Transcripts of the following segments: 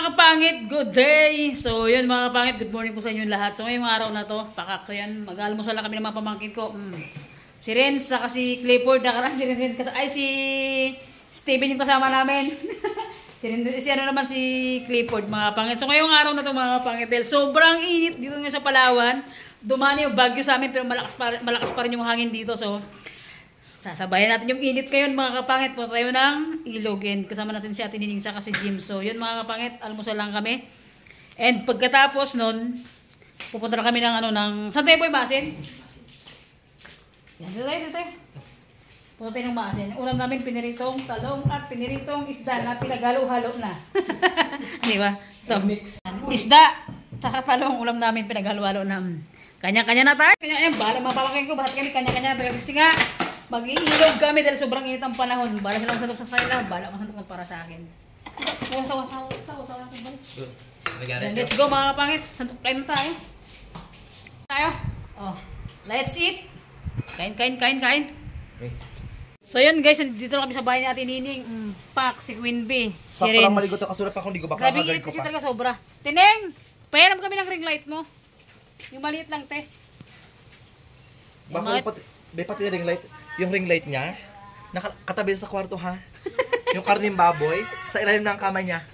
mga kapangit, good day! So yun mga kapangit, good morning po sa inyo lahat. So ngayong araw na to, pakakso yan, mag-almusal lang kami ng mga pamangkin ko. Si Renz, saka si Clifford, nakaraan si Renz, ay si Steven yung kasama namin. si ano naman si Clifford mga kapangit. So ngayong araw na to mga kapangit, sobrang init dito nga sa Palawan. Dumani yung bagyo sa amin pero malakas pa rin yung hangin dito. So sasabayan natin yung init ngayon mga kapangit. Punta tayo ng Ilogin. Kasama natin si Ate Nining sa kasi Jim. So yun mga kapangit, almusal lang kami. And pagkatapos nun, pupunta na kami ng ano ng saan tayo po yung Maasin? Yan, dito tayo. Punta tayo ng Maasin. Ulam namin piniritong talong at piniritong isda na pinagalo-halo na. Di ba? Ito. Isda, saka talong ulam namin pinagalo-halo na. Kanya-kanya na tayo. Kanya-kanya. Bala mga pamangkin ko. Bakit kami kanya-kanya? Kasi nga, mag-iilog kami dahil sobrang init ang panahon. Bala silang sandok sa kanila, bala ko sandok para sa akin. Let's go mga kapangit. Sandok kain na tayo. Oh, let's eat. Kain. So yun guys, dito na kami sa bahay ni Ate Nining. Pak, si Queen Bee, si Renz. Sakto lang maligot ang kasulat pa kung ligo. Baka grabe init kasi talaga sobra. Tineng, pahiram kami ng ring light mo. Yung maliit lang, te. Baka pati ring light. Yung ring light niya, nakatabi sa kwarto ha. Yung karning baboy, sa ilalim ng kamay niya.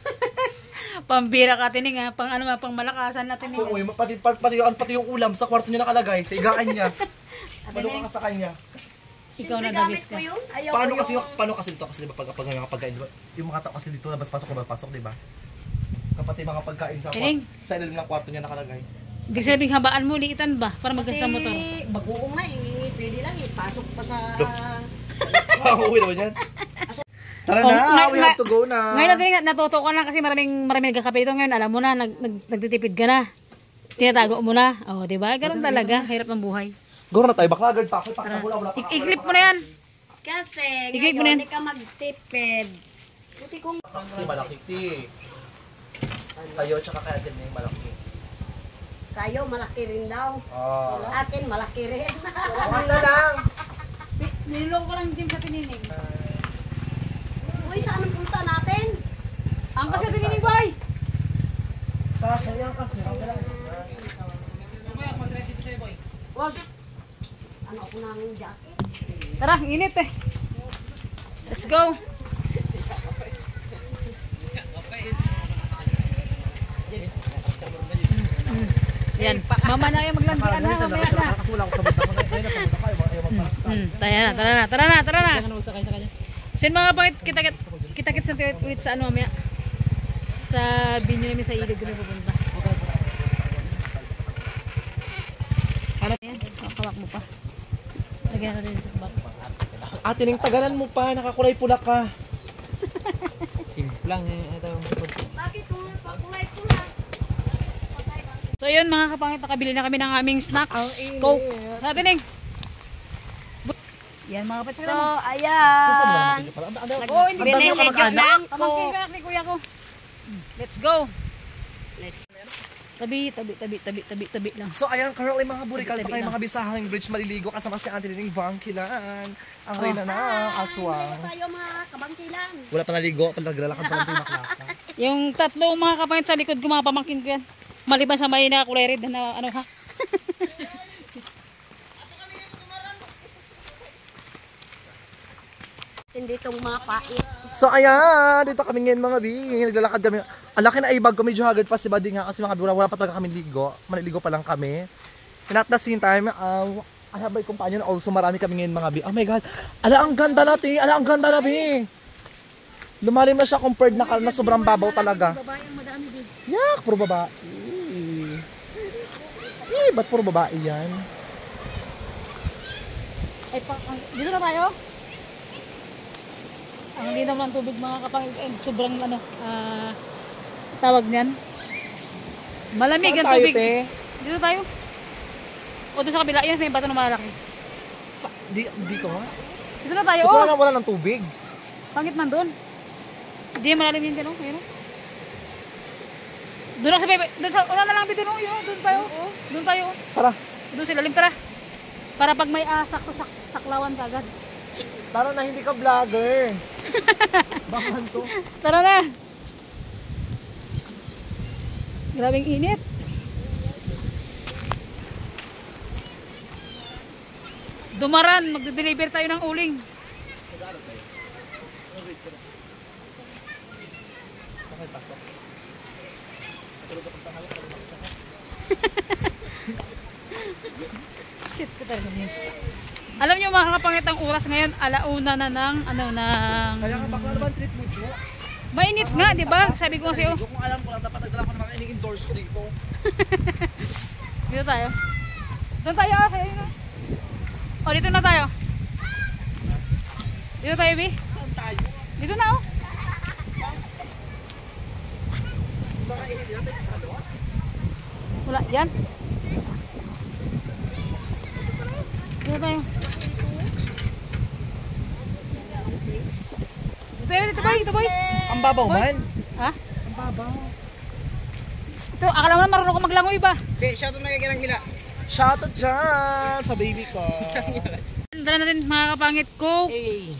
Pambira ka Tining ha, pang malakasan natin eh. Oo, pati yung ulam sa kwarto niya nakalagay, tigaan niya. Paano ka sa kanya? Ikaw na dabis ka. Paano kasi dito kasi diba pag mga pagkain, diba? Yung mga tao kasi dito labas pasok, diba? Kapati mga pagkain sa ilalim ng kwarto niya nakalagay. Hindi sabing habaan mo, liitan ba? Para magkasa sa motor. Bagoong nga eh. Pwede lang ipasok pa sa... Uwi naman yan. Tara na, we have to go na. Ngayon natin natuto ka na kasi maraming nagkakape ito ngayon. Alam mo na, nagtitipid ka na. Tinatago mo na. O, diba? Ganun talaga. Hirap ng buhay. Gawin na tayo, baka agad pa. I-clip mo na yan. Kasi ngayon, hindi ka magtipid. Buti kong... Malaki, tayo, tsaka kaya din yung malaki. Kayo, malaki rin daw. Akin, malaki rin. Bukas na lang. Niloloko ko lang din sa Tinining. Uy, saan ang punta natin? Ang kasi Tinining, boy! Kasya yan kasi. Wag. Ano ako ng jacket? Tara, init eh. Let's go. Yan, mama na kayo maglandian ha, mamaya na. Kasi wala akong sabot ako. Ngayon na sabot ako, ayaw magpasta. Tara na. So yun mga pangit, kita-kits natin ulit sa ano mamaya. Sa binyo namin sa ilog kami pupunta. Ano yan? Kawak mo pa. Lagyan natin sa box. Ate Ning, tagalan mo pa, nakakulay pula ka. Simplang ito. Bakit kung kulay pula? So yun mga kapangit, nakabili na kami ng aming snacks. Coke. Sa Tining. Yan mga kapatid. So, ayan. Oh, hindi Binisidyo lang ko. Pamangkin ka ni kuya ko. Let's go. Tabi lang. So ayan, currently mga burikal pa kayo mga bisahang bridge maliligo kasama si Ate Nining Bangkilan. Ang reyna na aswang. Tayo mga kabangkilan. Wala pa naligo, palaglalakad pa lang pimaklaka. Yung tatlo mga kapangit sa likod ko mga pamangkin ko yan. Maliban sa may na kulay red na ano ha. Hindi itong mga pait. So ayan, dito kami ngayon mga bi. Naglalakad kami. Ang laki na ibag ko, medyo hagad pa si Buddy nga kasi mga wala pa talaga kami ligo. Maliligo pa lang kami. And at the same time, I have my companion also. Marami kami ngayon mga bi. Oh my God, ang ganda natin. Ang ganda na bi. Lumalim na siya compared na sobrang babaw talaga. Yak, puro babae. Ba't puro babae yan? Ay, dito na tayo. Ang linaw ng tubig mga kapangit. Sobrang ano, tawag niyan. Malamig ang tubig. Dito tayo. O doon sa kabila, yan may bato na malaki. Dito nga? Dito na tayo. Dito wala ng tubig. Pangit man doon. Hindi malalim yun din, mayroon. Doon ako sa bebe. Doon sa, una na lang dito, doon tayo. Doon tayo. Tara. Doon sa ilalim, tara. Para pag may saklawan ka agad. Tara na, hindi ka vlogger. Bakan to. Tara na. Grabing init. Dumaran, magde-deliver tayo ng uling. Shit ko talaga yun. Alam niyo makakapangit ang oras ngayon, alauna na ng ano ng Kaya nga bakla naman trip mo, Jo. mainit nga, 'di ba? Sabi ko sa'yo. Kung alam ko lang, dapat nagdala ko ng mga ini-endorse ko dito. Dito tayo. Doon tayo, ayun na. Oh, dito na tayo. Dito tayo, Bi. Saan tayo? Dito na, oh. Mga ini natin sa doon. Wala, yan. Dito tayo. Dito, dito, boy. Ang babaw man. Ha? Ang babaw. Ito, akala mo na marunong ko maglangoy ba? Be, shoutout na kay Hila. Shoutout dyan sa baby ko. Dala natin mga kapangit ko. Hey.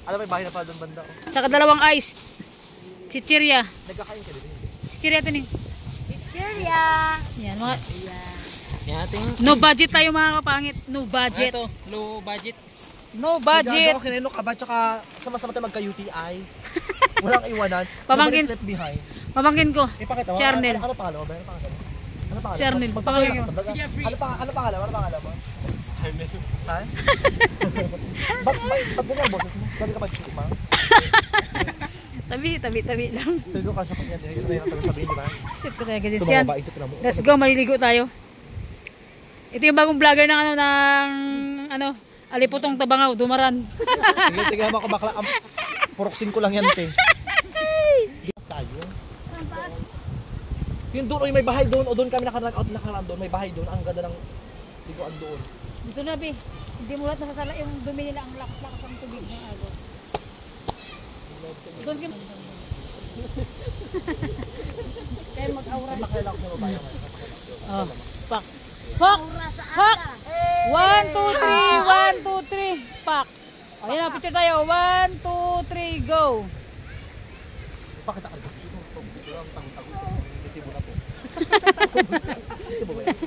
Alam mo, may bahay na pala doon banda. Saka dalawang ice. Chichirya. Nagkakain ka din. Chichirya ito ni. Cheeria. Yan, mga Yan ating no budget tayo mga kapangit. No budget. ito, low budget. No budget. Gagawa, kineno ka ba? Tsaka sama-sama tayo magka-UTI. Walang iwanan. Pamangkin. Nobody's left behind. Pamangkin ko. Ipakita mo. Charnel. Ano pangalan mo? Ano pangalan mo? Ano pangalan mo? Charnel. Magpapakita Pamangkin ka ko. sa vlog. Sige, free. Ano pangalan mo? Ha? Ba't ganyan ang boses mo? Dali ka pa chipmunks? Tabi lang. Tago ka siya kanya. Yun na yung tago sabihin, di ba? Shit ko talaga din. Tumama Yan. ba? Ito ka na mo. Let's go, maliligo tayo. Ito yung bagong vlogger ng Aliputong Tabangaw, Dumaran. Tigil mo ako bakla. Puroksin ko lang yan, te. Bigas tayo. Yung doon, may bahay doon. O doon kami nakaraan doon. May bahay doon. Ang ganda ng liguan doon. Dito na, Bi. Hindi mo lahat nasasala yung dumi nila ang lakas-lakas ng tubig ng agos. Doon kim... Kaya mag-aura. Nakailang ko ba yan? Oh, pak. Pak! Pak! 1, 2, 3, 1, 2, 3. Pak! O, yan na, picture tayo. 1, 2, 3, go! Pakita ka dito. Ito ang tang-tang. Titibo na po. Titibo ba yan?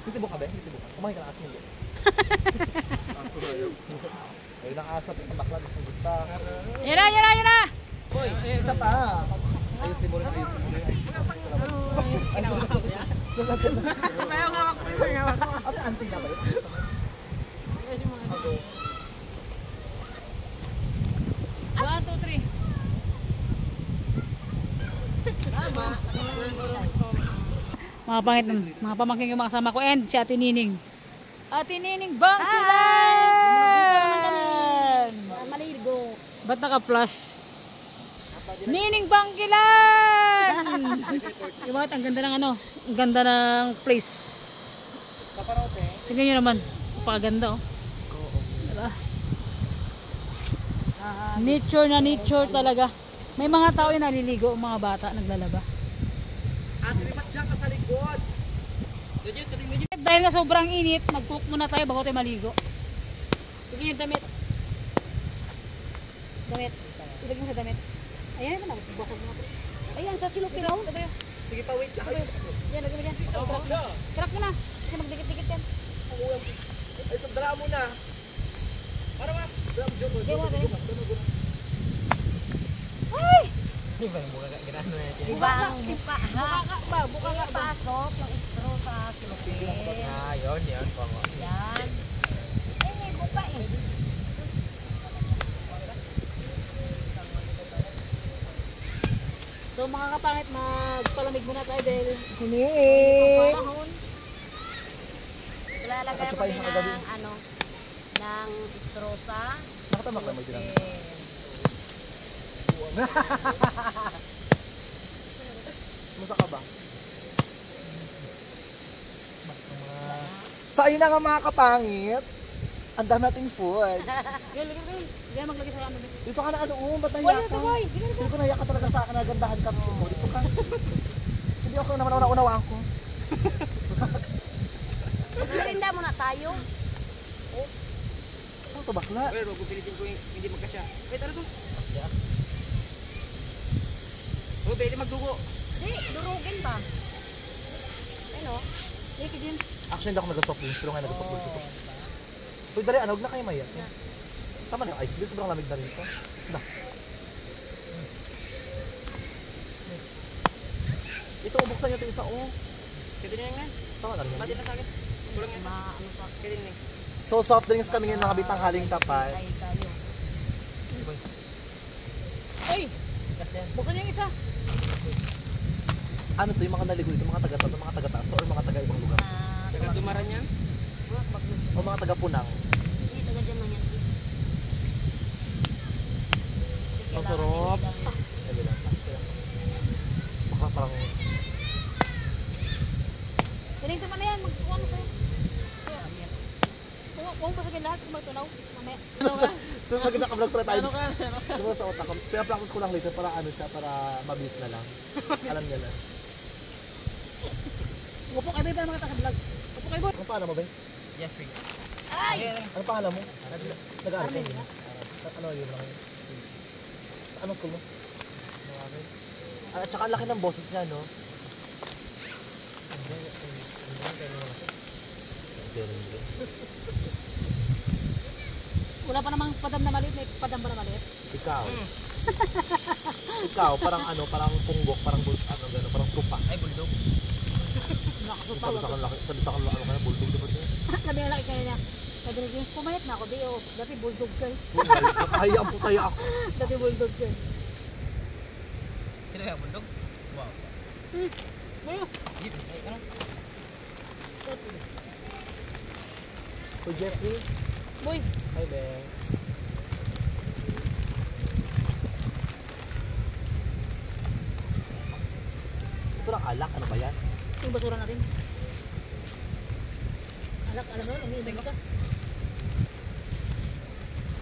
Titibo ka ba? Titibo ka. Kumain ka na asin yun. Aso na yun. Ayun ang asap. Yung bakla. Gusto. Yan na, yan na, yan na! Hoy, isa pa. Ayusin mo rin. Ayusin mo rin. Ate, auntie na ba yun? Ako. 1, 2, 3. Mga pamangkin yung mga kasama ko and si Ate Nining. Ate Nining Bangkilan! Maligo. Ba't naka-flash? Nining Bangkilan! Diba? Ang ganda ng ang ganda ng place. Sa parote. Tingnan nyo naman. Napakaganda, oh. Diba? Nature na nature talaga. May mga tao yung naliligo, mga bata naglalaba. Ate, ba't dyan ka sa likod? Dahil nga sobrang init, mag-cook muna tayo bago tayo maligo. Tignan yung damit. Damit. Ilagay mo sa damit. Ayan naman, nagbukod mo. Ayan, sa silupilaw. Sige pa, wait. Yan, lagay mo dyan. Crack mo na. Kasi magdikit-dikit yan. Ay, sandala mo na. Para ba? Dewa, eh. Ay! Di ba yung buka gano'n na natin? Diba ang buka ha? Buka ka ba? Pasok yung straw sa silupin. Ah, yun, pango. Yan. Eh, may buka eh. So mga kapangit, magpalamig muna tayo dahil Hinik! Panahon. Ilalagay At mo saka din yung nakagabi. ng ng straw sa Nakatamak lang mo dyan. Musta ka ba? So ayun na nga mga kapangit. Ang dami nating food. yan, lagay mo. Yan, maglagay sa ano. Dito ka na ba't Boy, nahiya ito ka? boy. Hindi ko nahiya ka talaga sa akin, nagandahan ka mo. Dito ka. Hindi ako naman unawaan ko. Magrinda muna tayo. Ano to bakla? Pero kung pilitin ko yung hindi magkasya. Wait, ano to? pwede magdugo. Di, durugin ba? Ano? Sige, Jim. Actually, hindi ako nag-soft drinks, pero ngayon nag-soft drinks. Uy, dali, ano, huwag na kayo maya. Tama na yung ice, sobrang lamig na rito. Na. Ito, buksan nyo ito isa, oh. Pwede na yan. Tama na rin Pwede yan. na sa akin. Kulang yan. Ano pa? Pwede na. So, soft drinks kami ngayon mga bitang haling tapat. Ay, kayo. Ay, Kasi yan. buksan niyo yung isa. Ano to, yung mga naligo dito, mga taga-sat, mga taga-taas, or mga taga-ibang lugar? Taga Dumaran yan. O mga taga-punang. Hindi, taga dyan man yan. Ang sarap. Sabi lang. Baka parang... Galing naman na yan, magkuha mo kayo. Huwag pa sabihin lahat, kung may tunaw. Mamaya. Tunaw ka. So, pag naka-vlog para tayo. Ano ka? Diba sa otak ko, pinapractice ko lang later para ano siya, para mabilis na lang. Alam niya na. Upo kayo, Boy, para makita sa vlog. Upo kayo, Boy. Ano pangalan mo, Ben? Jeffrey. Ay! Ano pangalan mo? Nag-aaral ka? Ano yun lang? Anong school mo? At saka ang laki ng boses niya, no? Wala pa namang padam na maliit, may padam ba na maliit? Ikaw. Ikaw, parang ano, parang punggok, parang ano, gano'n, parang tupa. Ay, bulldog. Nakasupa Sabi sa akin, ano kaya, bulldog diba niya? Sabi na laki kaya niya. Sabi na James, pumayat na ako, di oh. Dati bulldog ka eh. Ay, ang putay ako. Dati bulldog ka eh. Sino kaya bulldog? Wow. Ano? Jeep. Ay, ano? So, Jeffrey. Boy, Hi, Ben. Ito lang alak, ano ba yan? yung basura natin. Alak, alam mo, umiinom ka.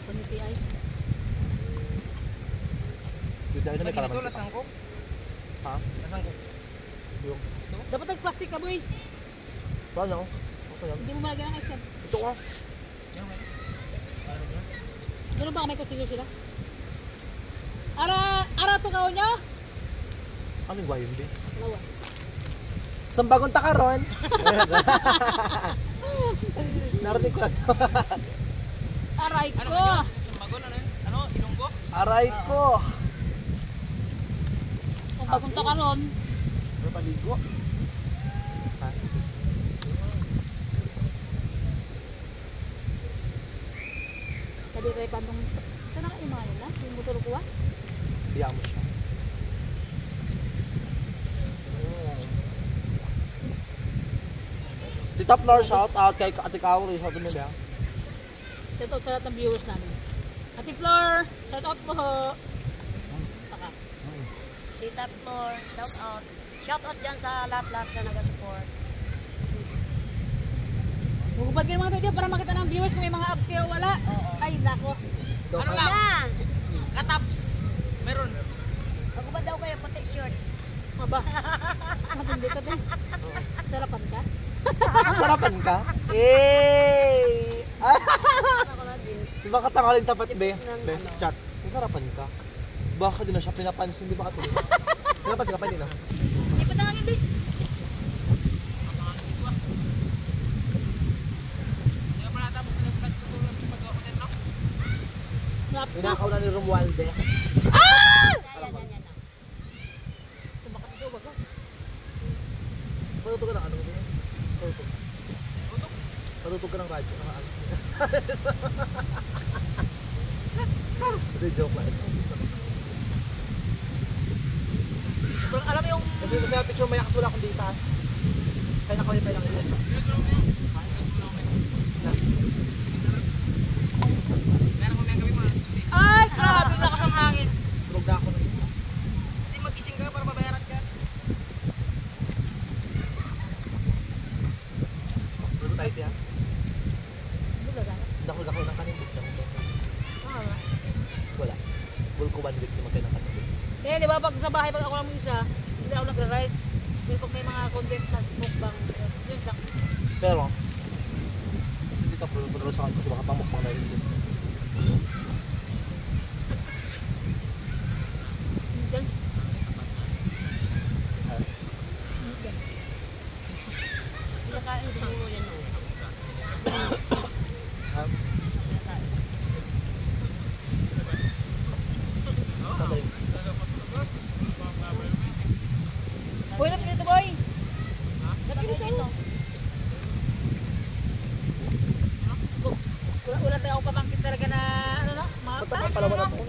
Pamiti ay. Yung dahil na may Pwede kalaman. ito, lasang ko. Ha? Lasang ko. Yung. Dapat nag-plastic ka, boy. So, ano? Ito yan. Hindi mo malagyan ng ice yan. Ito ko. Yan, may. Ano niya? Ganun ba may kutsilyo sila? Ara to kao nyo? Ano yung guayong, Ben? Lawa. Isang bagong takaron. Narinig ko lang. Aray Ano ko! ba yun? Isang bagon, ano yun? Ano? Ilonggo? Aray ko. Kung bagong takaron, Ano paligo? Ha? sabi kay Bandong, saan na kayo mga yun na? Yung motor ko ah? Diyan mo siya. Tita Flor, shout out kay Ate Kauri. Sabi nila. Shout out sa lahat ng viewers namin. Ate Flor, shout out po. Saka. Tita Flor, shout out. Shout out dyan sa lahat-lahat na nag-support. Magubad kayo ng mga video para makita ng viewers kung may mga apps kayo wala. Oo. Ay, nako. Ano lang? Yan! Kataps. Meron. Ako ba daw kayo pati shirt? Maba. Matindi ka din. Sarapan ka. Sarapan ka? Eh! Ako na din. Di ba katangaling tapat, be? Ng Be, ano? chat. Nasarapan ka? Baka din na siya pinapansin, di ba ka tuloy? Pinapansin ka pa din, ah. Hindi pa tangangin din. Hindi ka pa natapos na yung pagtutulong sa pag-gawa ko dito. Ngap ka. Pinakaw na ni Romualde. Yan, yan. Tumakas ito, wag ka. Patutog ka ng ano mo din? Patutog. Patutog ka ng radyo. Hindi, joke lang. Alam mo yung Kasi ang picture mayakas wala akong data. Kaya nakawipay lang yun. Meron ko may gawin mo. ay, grabe lakas ang hangin. Tulog na ako. Hindi mag-ising ka para mabayaran ka. Ano tayo tiyan? Hindi ba gano'n? Dako ng kanin. Ah, Wala. Full ko 1 week naman kayo ng kanin. kaya di ba pag sa bahay pag ako lang isa, hindi ako nagre-rice. Pero pag may mga content na mukbang, yun lang. Pero, kasi dito pero sa akin ko baka pamukbang na rin yun. Yan.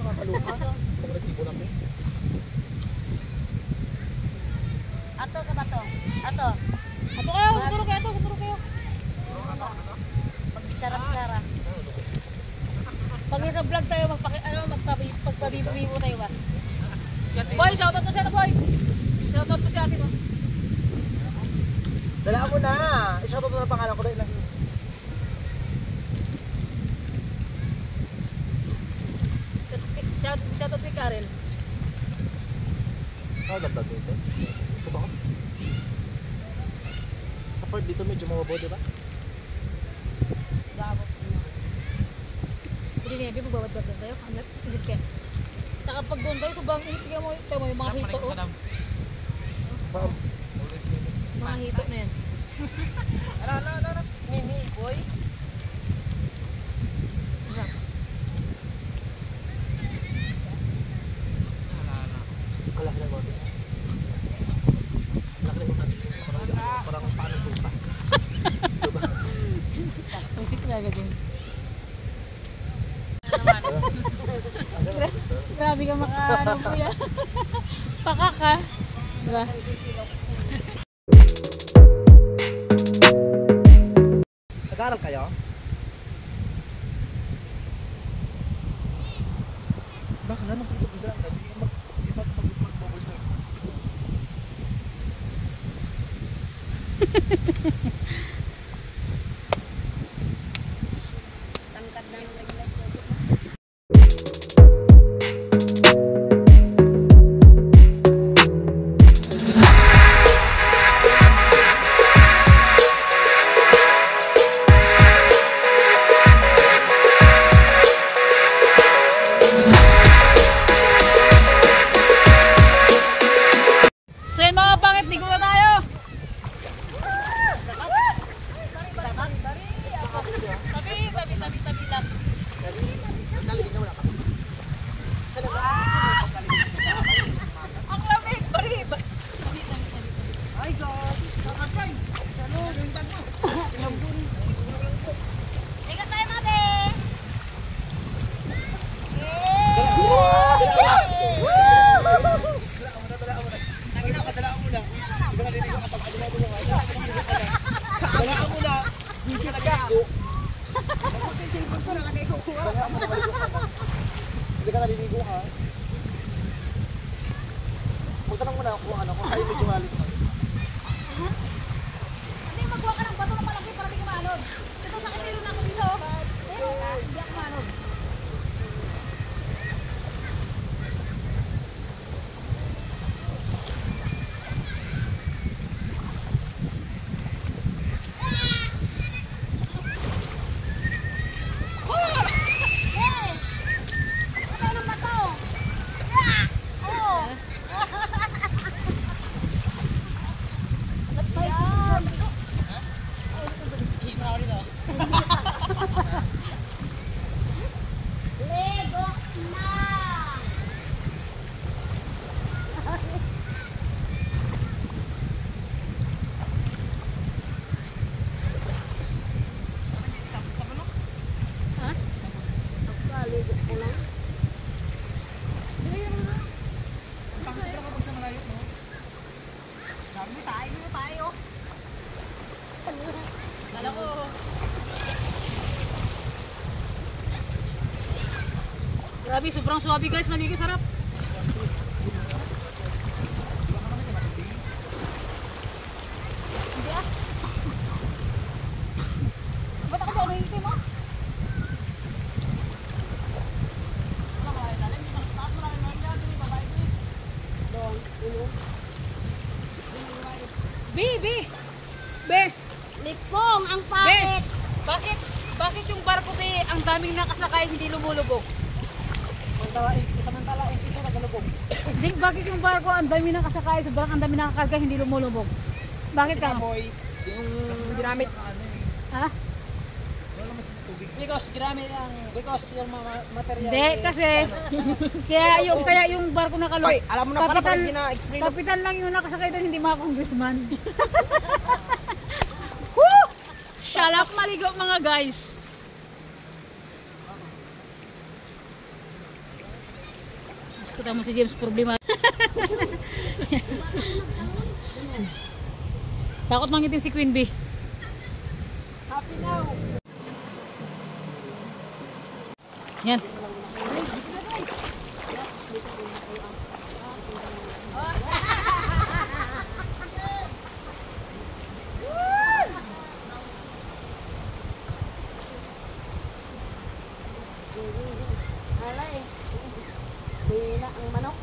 nakakaluka. Kung nagtibo lang eh. Ato ka ba to? Ato. Ato kayo, kumuro kayo, kumuro kayo. Pagkarap-kara. Pag nasa vlog tayo, magpabibo tayo ba? Boy, shoutout mo siya na boy. Shoutout mo siya atin oh. Dala mo na! I-shoutout mo na pangalan ko dahil lang. Shoutout kay Karel. Ganda dito. Ito ba? Sa part dito medyo mababaw, di ba? Hindi niya, magbabad-bad tayo. Init ka. Saka pag doon tayo, sobrang init ka mo. Tayo mo yung mga hito oh. Mga hito na yan. Ano? Mimi, boy. Kalaki na mga dito. Kalaki na mga dito. Parang paano tuta. Musik na agad yun. Grabe ka makaano po yan. Pakak ha. Diba? Nag-aaral kayo? Baka lang magtutugod lang. Mag-bubble surf. Tangkad na ng regulate ko. So yun mga pangit, ligo na tayo! Tabi lang. Naglaligid na wala ka. Ang lamig! Bari! Tabi. Ay, God. Kakapay. Ano, yung bag mo. Liga tayo, mabe! Hindi ka naliligo ha. Magtanong mo na kung ano, kung sa'yo medyo malit. Hindi, magkuha ka ng bato na malaki para di ka maanod. Ito sa akin, meron ako dito. Hindi ako maanod. Lego na! Ha? Kalisip ko lang. Pakita ka pa sa malayo, no? Dami tayo. Kala ko. Grabe, sobrang suwabe guys, maligo sarap. Hindi ah. Ba't ako ba nangitim mo? Doon, Be! Lipong, ang Be! pangit! Bakit yung barko be, ang daming nakasakay hindi lumulubog? Samantala, piso na galubog. Hindi, bakit yung barko ang daming nakasakay, sobrang ang daming nakakarga hindi lumulubog? Bakit ka? Boy, yung ginamit. Ha? Because yung mga material. Hindi, kasi kaya yung barko nakalubog. Hoy, alam mo na pala bakit gina-explain. Kapitan lang yung nakasakay doon, hindi mga congressman. Woo! Shalak maligo mga guys. Kita mo si James problema. Takot mangitim si Queen Bee. Happy now. Yan. Alay. Bina ang manok.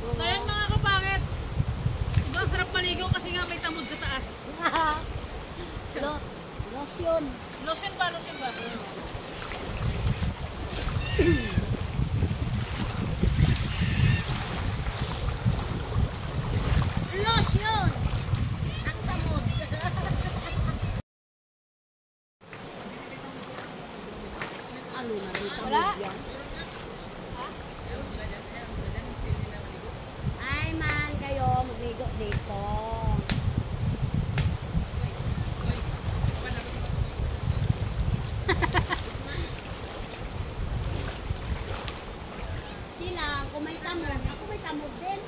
So yan mga kapangit. Diba sarap maligo kasi nga may tamod sa taas. Lotion. Lotion ba? Lotion ba? Lotion. Ang tamod. Ano na rin tamod yan? Ay man kayo, magmigo dito. Sila, kung may tamod, ako may tamod din.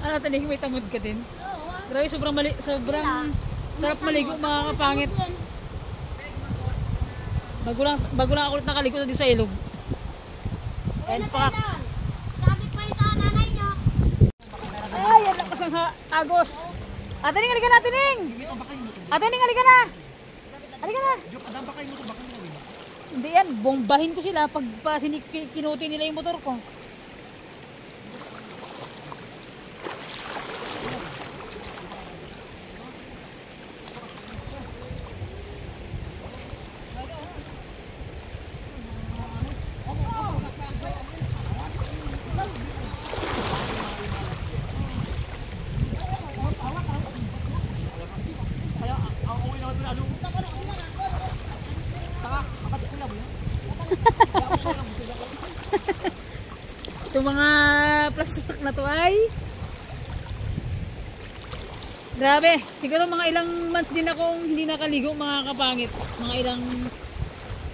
Ano tanig may tamod ka din? Oo. Grabe sobrang sarap maligo mga kapangit. Bago lang ako ulit nakaligo din sa ilog. And And pak. sabi pa yung nanay nyo. Ay, ang lakas ng agos. Ate Ning, halika na, Ate Ning. Ate Ning, halika na. Halika na. Hindi yan, bombahin ko sila pag kinuti nila yung motor ko. Itong mga plastic na to ay grabe, siguro mga ilang months din akong hindi nakaligo mga kapangit. Mga ilang,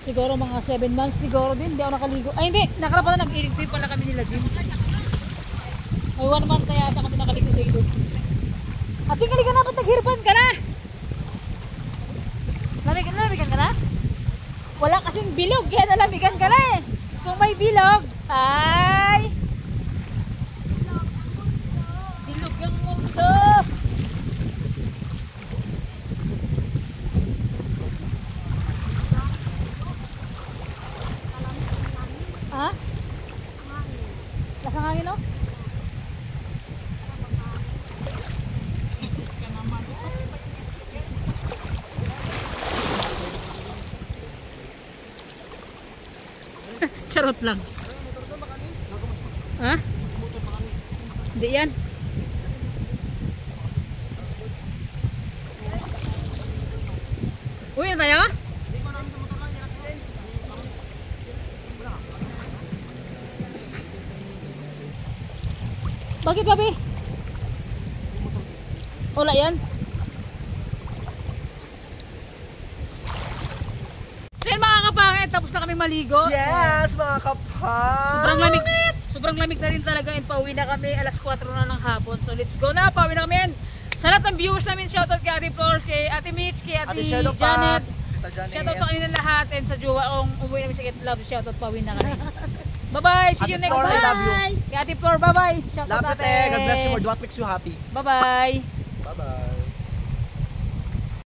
siguro mga 7 months siguro din, hindi ako nakaligo. Ay hindi, nakarapan na nag-iligtoy pala kami nila James. May 1 month na yata kami nakaligo sa ilog. Ate, halika na, ba't naghirpan ka na? Nalamigan ka na? Wala kasing bilog, kaya nalamigan ka na eh. Kung may bilog, ay bilog ang mundo. Ha? Lasang hangin no? Charot lang. Ha? Hindi yan. Uy, yan tayo? Bakit, Papi? Wala yan. So yan mga kapangit, tapos na kami maligo. Yes, mga kapang! Sobrang lamig na rin talaga and pauwi na kami. Alas 4 na ng hapon. So let's go na, pauwi na kami. Sa lahat ng viewers namin, shoutout kay Ate Flor, kay Ate Mitch, kay Ate Janet. Shoutout sa kanila lahat and sa jowa kong umuwi namin sa Get Love. Shoutout, pauwi na kami. Bye-bye, see you next Flor, I time. love you. Kay Ate Flor, bye-bye. Shoutout Love you, ate. God bless you more. What makes you happy? Bye-bye. Bye-bye.